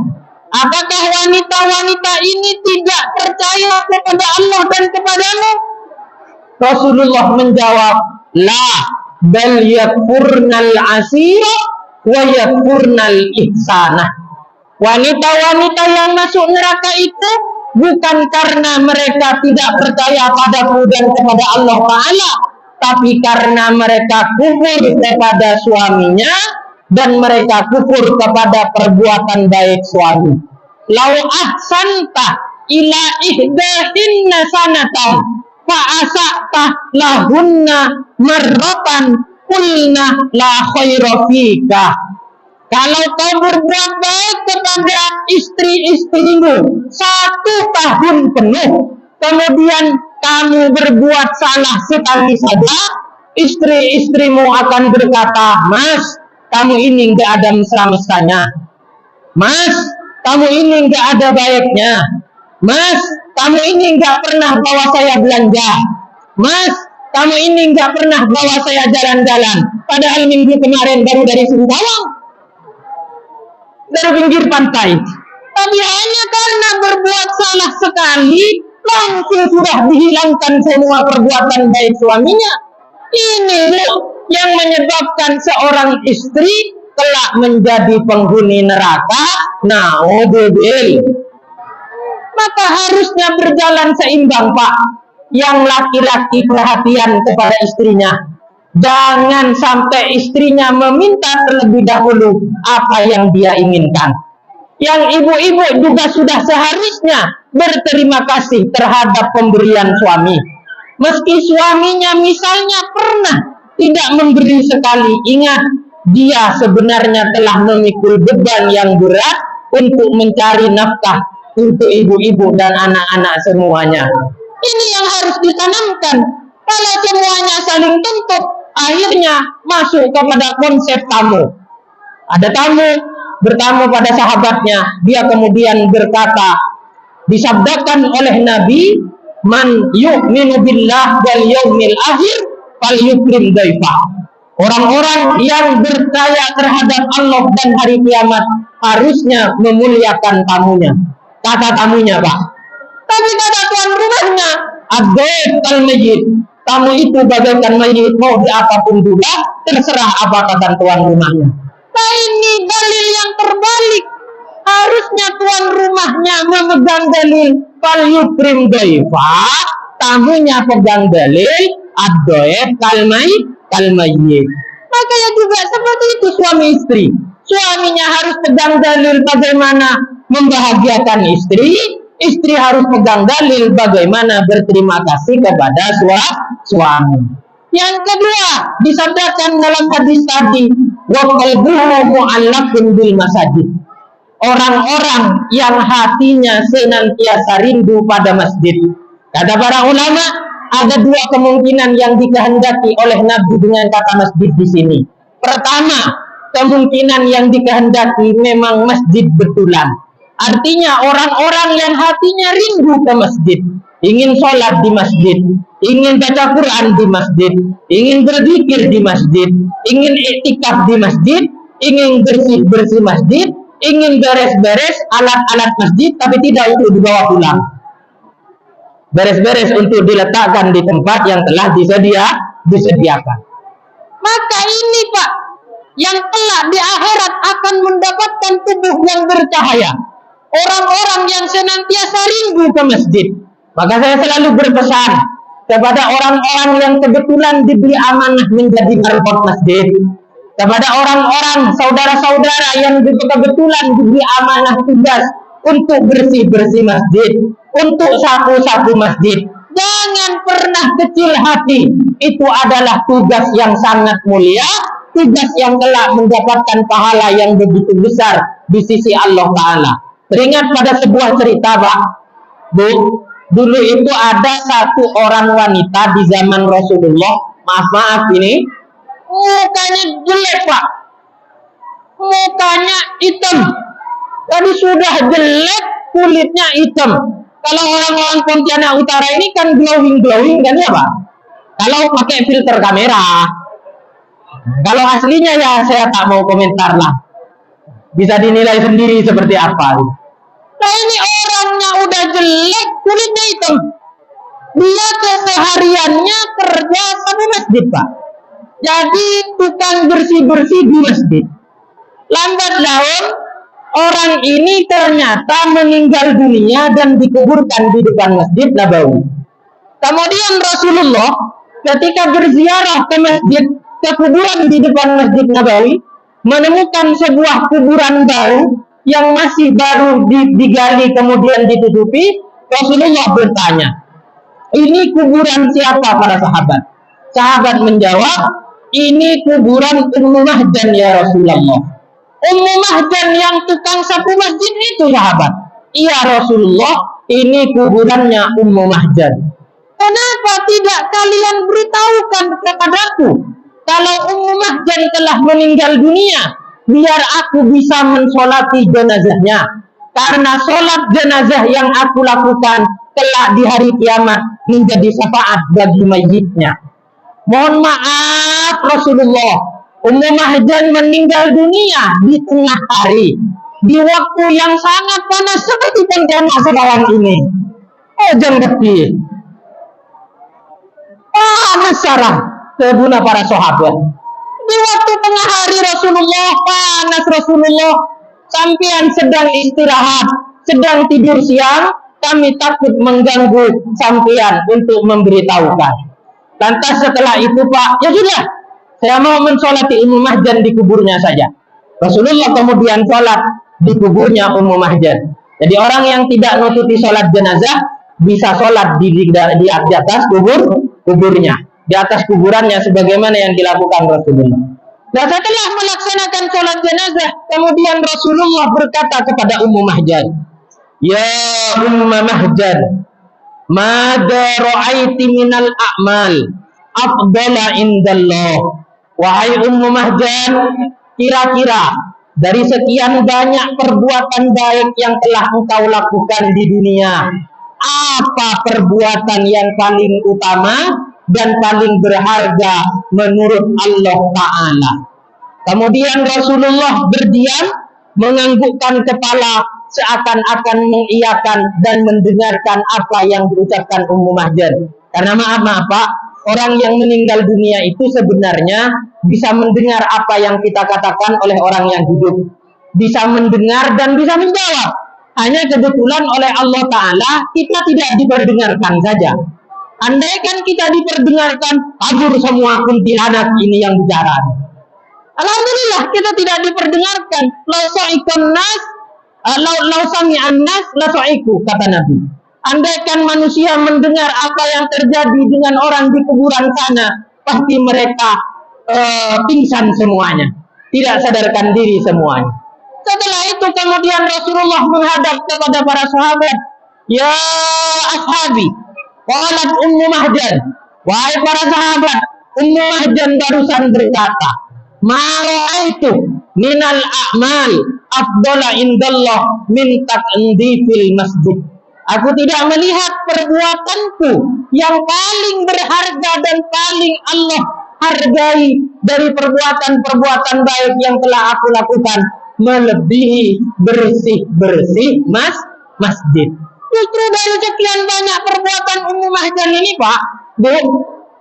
Apakah wanita-wanita ini tidak percaya kepada Allah dan kepadamu? Rasulullah menjawab, la bal yakfurnal asira wa yakfurnal ihsanah. Wanita-wanita yang masuk neraka itu bukan karena mereka tidak percaya padaku dan kepada Allah Ta'ala, tapi karena mereka kufur kepada suaminya dan mereka kufur kepada perbuatan baik suami. Lau ahsanta ila ihdahinna sanatan fa'asa'ta lahunna marratan qulna la khaira fika. Kalau kau berbuat baik kepada istri-istrimu 1 tahun penuh, kemudian kamu berbuat salah sekali saja, istri-istrimu akan berkata, "Mas, kamu ini nggak ada mesra-mesranya. Mas, kamu ini nggak ada baiknya. Mas, kamu ini nggak pernah bawa saya belanja. Mas, kamu ini nggak pernah bawa saya jalan-jalan. Padahal minggu kemarin baru dari Singkawang, dari pinggir pantai. Tapi hanya karena berbuat salah sekali, langsung sudah dihilangkan semua perbuatan baik suaminya. Ini yang menyebabkan seorang istri kelak menjadi penghuni neraka. Naudzubillah. Maka harusnya berjalan seimbang, Pak. Yang laki-laki perhatian kepada istrinya. Jangan sampai istrinya meminta terlebih dahulu apa yang dia inginkan. Yang ibu-ibu juga sudah seharusnya berterima kasih terhadap pemberian suami. Meski suaminya misalnya pernah tidak memberi sekali, ingat, dia sebenarnya telah memikul beban yang berat untuk mencari nafkah untuk ibu-ibu dan anak-anak semuanya. Ini yang harus ditanamkan. Kalau semuanya saling tuntut, akhirnya masuk kepada konsep tamu. Ada tamu bertamu pada sahabatnya, dia kemudian berkata, disabdakan oleh Nabi, man yu'minu billah wal yaumil akhir falyukrim dhaifah. Orang-orang yang percaya terhadap Allah dan hari kiamat harusnya memuliakan tamunya. Kata tamunya, Pak. Tapi kata tuan rumahnya, ad-dhaif al-mayyit. Tamu itu bagaikan mayit, mau di apapun juga, terserah apa kata tuan rumahnya. Nah, ini dalil yang terbalik. Harusnya tuan rumahnya memegang dalil fal yukrim dhaifah, tamunya pegang dalil ad-dhaif kal-mayyit. Makanya juga seperti itu suami istri. Suaminya harus pegang dalil bagaimana membahagiakan istri, istri harus pegang dalil bagaimana berterima kasih kepada suami. Yang kedua, disabdakan dalam hadis tadi, wa qalbuhu mu'allaqun bil masajid. orang-orang yang hatinya senantiasa rindu pada masjid. Kata para ulama, ada dua kemungkinan yang dikehendaki oleh Nabi dengan kata masjid di sini. Pertama, kemungkinan yang dikehendaki memang masjid betulan. Artinya orang-orang yang hatinya rindu ke masjid, ingin sholat di masjid, ingin baca Quran di masjid, ingin berzikir di masjid, ingin iktikaf di masjid, ingin bersih-bersih masjid, ingin beres-beres alat-alat masjid, tapi tidak untuk dibawa pulang. Beres-beres untuk diletakkan di tempat yang telah disediakan. Maka ini Pak, yang kelak di akhirat akan mendapatkan tubuh yang bercahaya. Orang-orang yang senantiasa rindu ke masjid. Maka saya selalu berpesan kepada orang-orang yang kebetulan diberi amanah menjadi marbot masjid, kepada orang-orang saudara-saudara yang kebetulan diberi amanah tugas untuk bersih-bersih masjid, untuk sapu-sapu masjid, jangan pernah kecil hati. Itu adalah tugas yang sangat mulia, tugas yang kelak mendapatkan pahala yang begitu besar di sisi Allah Ta'ala. Teringat pada sebuah cerita Pak, Bu, dulu itu ada satu orang wanita di zaman Rasulullah, maaf ini, mukanya jelek Pak, mukanya hitam. Tadi sudah jelek, kulitnya hitam. Kalau orang-orang Pontianak Utara ini kan glowing kan ya Pak. Kalau pakai filter kamera. Kalau aslinya ya saya tak mau komentar lah. Bisa dinilai sendiri seperti apa. Nah ini orangnya udah jelek, kulitnya hitam. Dia kesehariannya kerja sama masjid Pak. Jadi tukang bersih-bersih di masjid. Lambat laun orang ini ternyata meninggal dunia dan dikuburkan di depan Masjid Nabawi. Kemudian Rasulullah ketika berziarah ke masjid, ke kuburan di depan Masjid Nabawi, menemukan sebuah kuburan baru yang masih baru digali kemudian ditutupi. Rasulullah bertanya, ini kuburan siapa para sahabat? Sahabat menjawab, ini kuburan Ummu Mahjan ya Rasulullah. Ummu Mahjan yang tukang sapu masjid itu sahabat. Iya Rasulullah, ini kuburannya Ummu Mahjan. Kenapa tidak kalian beritahukan kepadaku kalau Ummu Mahjan telah meninggal dunia, biar aku bisa mensolati jenazahnya. Karena sholat jenazah yang aku lakukan kelak di hari kiamat menjadi syafaat bagi mayitnya. Mohon maaf Rasulullah, Ummu Mahjan meninggal dunia di tengah hari, di waktu yang sangat panas seperti Pontianak sekarang ini. Oh jangan ngerti. Panas sarah kebuna para sahabat. Di waktu tengah hari Rasulullah, panas Rasulullah, sampean sedang istirahat, sedang tidur siang, kami takut mengganggu sampean untuk memberitahukan. Lantas setelah itu Pak, ya sudah, saya mau mensolati Ummu Mahjan di kuburnya saja. Rasulullah kemudian sholat di kuburnya Ummu Mahjan. Jadi orang yang tidak nututi sholat jenazah bisa sholat di atas kuburnya, di atas kuburannya sebagaimana yang dilakukan Rasulullah. Nah setelah melaksanakan sholat jenazah, kemudian Rasulullah berkata kepada Ummu Mahjan, ya Ummu Mahjan, mada ra'aiti minal a'mal afdala indallah. Wahai Ummu Mahjan, kira-kira dari sekian banyak perbuatan baik yang telah engkau lakukan di dunia, apa perbuatan yang paling utama dan paling berharga menurut Allah Ta'ala? Kemudian Rasulullah berdiam, menganggukkan kepala seakan-akan mengiyakan dan mendengarkan apa yang diucapkan Ummu Mahjan. Karena maaf Pak, orang yang meninggal dunia itu sebenarnya bisa mendengar apa yang kita katakan oleh orang yang hidup, bisa mendengar dan bisa menjawab. Hanya kebetulan oleh Allah Ta'ala kita tidak diperdengarkan saja. Andaikan kita diperdengarkan, kabur semua kuntilanak ini yang bicara. Alhamdulillah kita tidak diperdengarkan. Lau sa'ikun nas, lau sami'an nas, la sa'iku, kata Nabi. Andaikan manusia mendengar apa yang terjadi dengan orang di kuburan sana, pasti mereka pingsan semuanya, tidak sadarkan diri semuanya. Setelah itu kemudian Rasulullah menghadap kepada para sahabat, ya ashabi, qalat Ummu Mahjan, wahai para sahabat, Ummu Mahjan barusan berkata, ma ra'aitu minal a'mal afdala indallah min taqdifil masjid. Aku tidak melihat perbuatanku yang paling berharga dan paling Allah hargai dari perbuatan-perbuatan baik yang telah aku lakukan melebihi bersih-bersih masjid. Justru dari sekian banyak perbuatan Ummu Mahjan ini, Pak, Bu,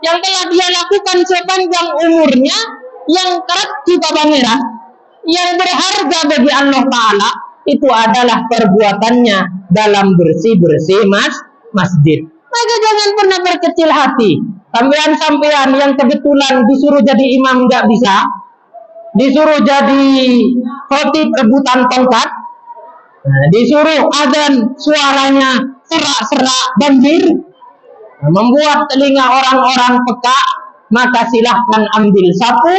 yang telah dia lakukan sepanjang umurnya, yang kerap juga pangeran, yang berharga bagi Allah Ta'ala, itu adalah perbuatannya dalam bersih-bersih masjid. Maka jangan pernah berkecil hati. Sampean-sampean yang kebetulan disuruh jadi imam nggak bisa, disuruh jadi khotib rebutan tongkat, disuruh adzan suaranya serak-serak banjir, membuat telinga orang-orang peka, maka silahkan ambil sapu,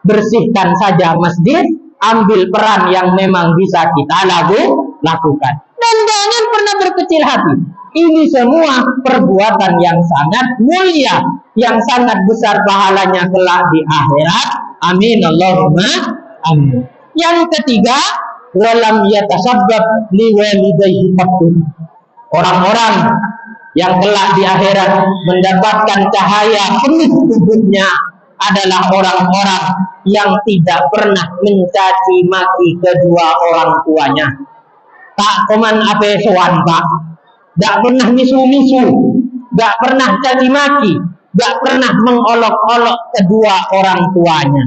bersihkan saja masjid, ambil peran yang memang bisa kita lakukan. Dan jangan pernah berkecil hati. Ini semua perbuatan yang sangat mulia, yang sangat besar pahalanya kelak di akhirat. Amin Allahumma amin. Yang ketiga, walam yatasabbab liwalidayhi fattun. Orang-orang yang kelak di akhirat mendapatkan cahaya penuh tubuhnya adalah orang-orang yang tidak pernah mencaci maki kedua orang tuanya. Tak koman ape sowan, Pak. Tak pernah misu-misu, tak pernah caci maki, tak pernah mengolok-olok kedua orang tuanya.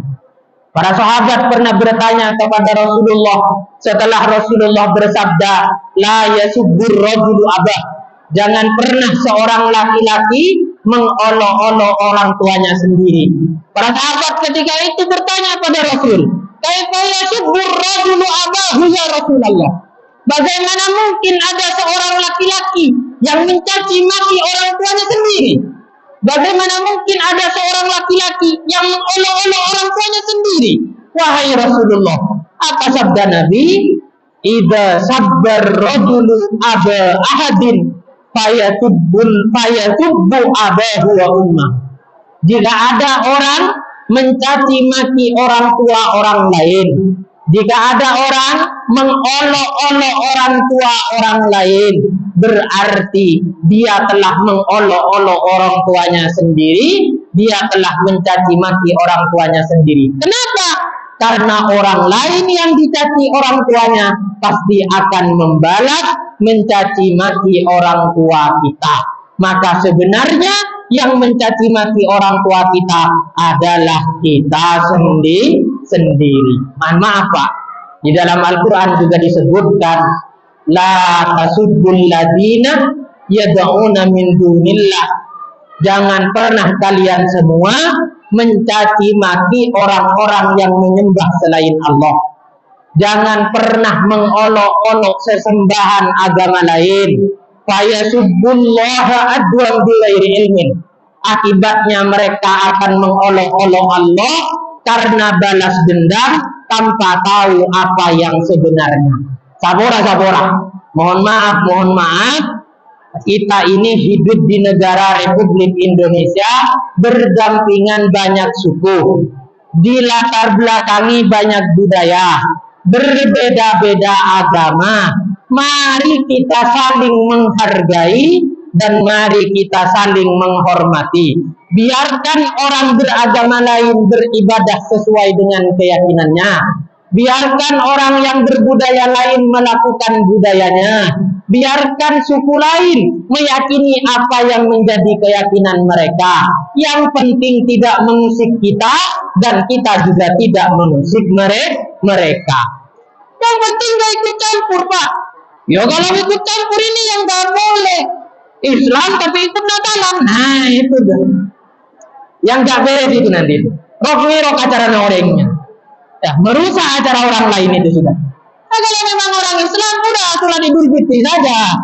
Para sahabat pernah bertanya kepada Rasulullah setelah Rasulullah bersabda, la yasubbur rajulu abah. Jangan pernah seorang laki-laki mengolok-olok orang tuanya sendiri. Para sahabat ketika itu bertanya pada Rasul, kaifa yasubbur rajulu abahu ya Rasulullah? Bagaimana mungkin ada seorang laki-laki yang mencaci maki orang tuanya sendiri? Bagaimana mungkin ada seorang laki-laki yang mengolok-olok orang tuanya sendiri? Wahai Rasulullah, apa sabda Nabi? Idza sabbar rajulu aba ahadin fayatubbu abahu wa ummah. Jika ada orang mencaci maki orang tua orang lain, jika ada orang mengolok-olok orang tua orang lain, berarti dia telah mengolok-olok orang tuanya sendiri, dia telah mencaci maki orang tuanya sendiri. Kenapa? Karena orang lain yang dicaci orang tuanya pasti akan membalas mencaci maki orang tua kita. Maka sebenarnya yang mencaci maki orang tua kita adalah kita sendiri. Mohon maaf, Pak. Di dalam Al-Quran juga disebutkan, la tasubbul ladina yad'una min dunillah. Jangan pernah kalian semua mencaci maki orang-orang yang menyembah selain Allah. Jangan pernah mengolok-olok sesembahan agama lain. Fayasubbullaha adwan bighairi ilmin. Akibatnya mereka akan mengolok-olok Allah karena balas dendam tanpa tahu apa yang sebenarnya. Sabora. Mohon maaf. Kita ini hidup di negara Republik Indonesia berdampingan banyak suku, dilatar belakangi banyak budaya, berbeda-beda agama. Mari kita saling menghargai dan mari kita saling menghormati. Biarkan orang beragama lain beribadah sesuai dengan keyakinannya. Biarkan orang yang berbudaya lain melakukan budayanya. Biarkan suku lain meyakini apa yang menjadi keyakinan mereka. Yang penting tidak mengusik kita dan kita juga tidak mengusik mereka. Yang penting gak ikut campur, Pak. Ya kalau ikut campur ini yang gak boleh. Islam tapi ikut Natalan. Nah itu dah. Yang gak beres itu nanti. Rok acara orangnya. Ya, merusak acara orang lain itu sudah. Nah, kalau memang orang Islam udah sholat Idul Fitri saja,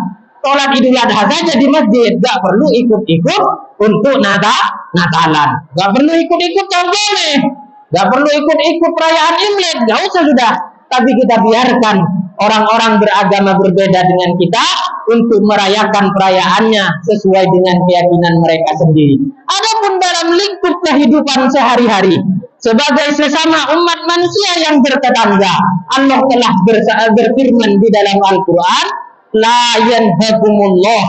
sholat Idul Adha saja di masjid, gak perlu ikut-ikut untuk Natalan, gak perlu ikut-ikut boleh, gak perlu ikut-ikut perayaan Imlek, gak usah sudah. tapi kita biarkan orang-orang beragama berbeda dengan kita untuk merayakan perayaannya sesuai dengan keyakinan mereka sendiri. Adapun dalam lingkup kehidupan sehari-hari sebagai sesama umat manusia yang bertetangga, Allah telah berfirman di dalam Al-Quran, la yanhakumullah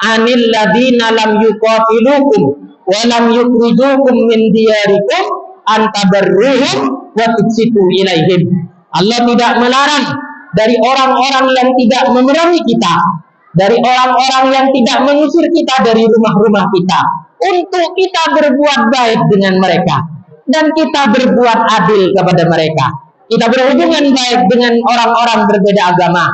anil ladina lam yuqatilukum wa lam yukhrijukum min diyarikum antabarruhum wa tuqsitu ilaihim. Allah tidak melarang dari orang-orang yang tidak memerangi kita, dari orang-orang yang tidak mengusir kita dari rumah-rumah kita, untuk kita berbuat baik dengan mereka dan kita berbuat adil kepada mereka. Kita berhubungan baik dengan orang-orang berbeda agama,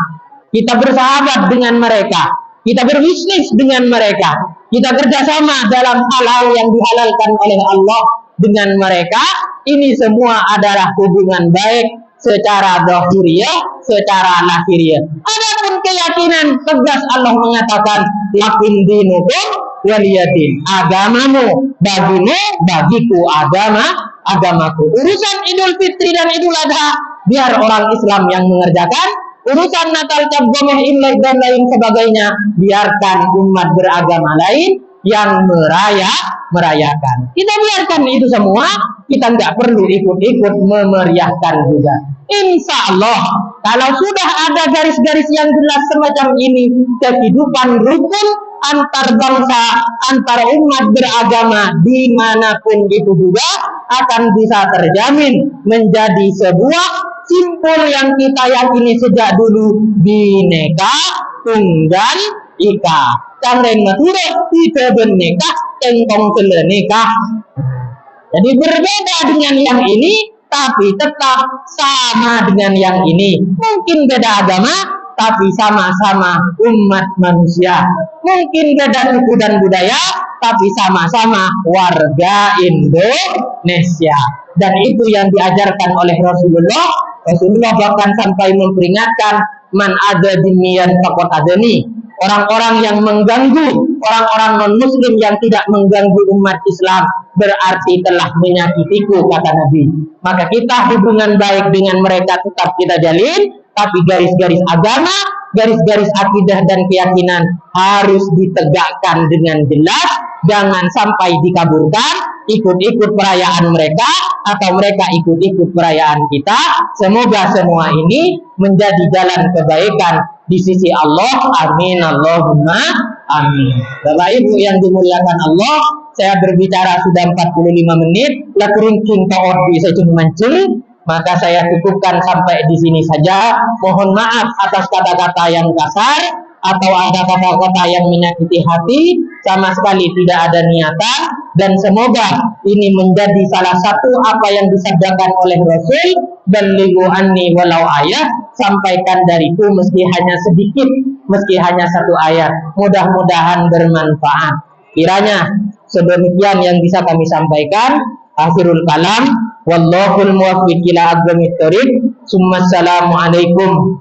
kita bersahabat dengan mereka, kita berbisnis dengan mereka, kita kerjasama dalam hal-hal yang dihalalkan oleh Allah dengan mereka. Ini semua adalah hubungan baik secara zahiriyah, secara lahiriah. Adapun keyakinan, tegas Allah mengatakan, lakum dinukum waliyadin. Agamamu bagimu, bagiku agamaku. Urusan Idul Fitri dan Idul Adha biar orang Islam yang mengerjakan. Urusan Natal, Cap Gomeh, Imlek dan lain sebagainya biarkan umat beragama lain yang merayakan. Kita biarkan itu semua, kita nggak perlu ikut-ikut memeriahkan juga. Insya Allah, kalau sudah ada garis-garis yang jelas semacam ini, kehidupan rukun antar bangsa, antar umat beragama dimanapun itu juga akan bisa terjamin menjadi sebuah simpul yang kita yakini sejak dulu, Bhinneka Tunggal Ika. Cangren mature tipe beneka tengkong keleneka. Jadi berbeda dengan yang ini, tapi tetap sama dengan yang ini. Mungkin beda agama, tapi sama-sama umat manusia. Mungkin beda suku dan budaya, tapi sama-sama warga Indonesia. Dan itu yang diajarkan oleh Rasulullah. Rasulullah bahkan sampai memperingatkan, man ada dimian takut adani. Orang-orang yang mengganggu, orang-orang non-muslim yang tidak mengganggu umat Islam berarti telah menyakitiku, kata Nabi. Maka kita hubungan baik dengan mereka tetap kita jalin, tapi garis-garis agama, garis-garis akidah dan keyakinan harus ditegakkan dengan jelas. Jangan sampai dikaburkan, ikut-ikut perayaan mereka atau mereka ikut-ikut perayaan kita. Semoga semua ini menjadi jalan kebaikan di sisi Allah. Amin Allahumma amin. Bapak Ibu yang dimuliakan Allah, saya berbicara sudah 45 menit. Lakuringking taot bisa cuma mancing, maka saya cukupkan sampai di sini saja. Mohon maaf atas kata-kata yang kasar atau ada kata-kata yang menyakiti hati, sama sekali tidak ada niatan. Dan semoga ini menjadi salah satu apa yang disabdakan oleh Rasul, balighu anni walau ayat, sampaikan dariku meski hanya sedikit, meski hanya satu ayat. Mudah-mudahan bermanfaat. Kiranya sedemikian yang bisa kami sampaikan. Akhirul kalam, wallahul muwaffiq ila aqwamit thoriq. Assalamualaikum